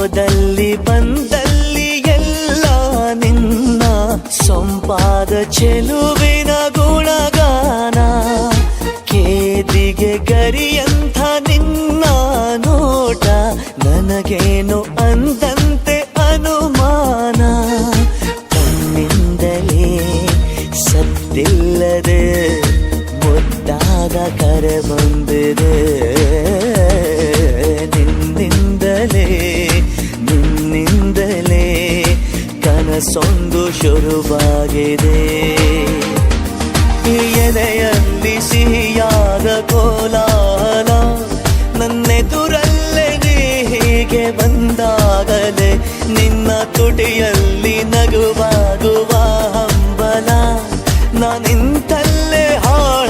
ಹೋದಲ್ಲಿ ಬಂದಲ್ಲಿ ಎಲ್ಲ ನಿನ್ನ ಸೊಂಪಾದ ಚೆಲುವಿನ ಗುಣಗಾನ. ಕೇದಿಗೆ ಗರಿಯಂಥ ನಿನ್ನ ನೋಟ ನನಗೇನು ಅಂದಂತೆ ಅನುಮಾನ. ಕಣ್ಣಿಂದಲೇ ಸದ್ದಿಲ್ಲದೆ ಮುದ್ದಾದ ಕರೆ ಬಂದಿದೆ. ನಿನ್ನಿಂದಲೇ ಕನಸೊಂದು ಶುರುವಾಗಿದೆ. ಎದೆಯಲ್ಲಿ ಸಿಹಿಯಾದ ಕೋಲಾಹಲ ನನ್ನೆದುರಲ್ಲೇ ನೀ ಹೀಗೆ ಬಂದಾಗಲೇ ನಿನ್ನ ತುಟಿಯಲ್ಲಿ ನಗುವಾಗುವ ಹಂಬಲ. ನಾನಿಂತಲ್ಲೇ ಹಾಳ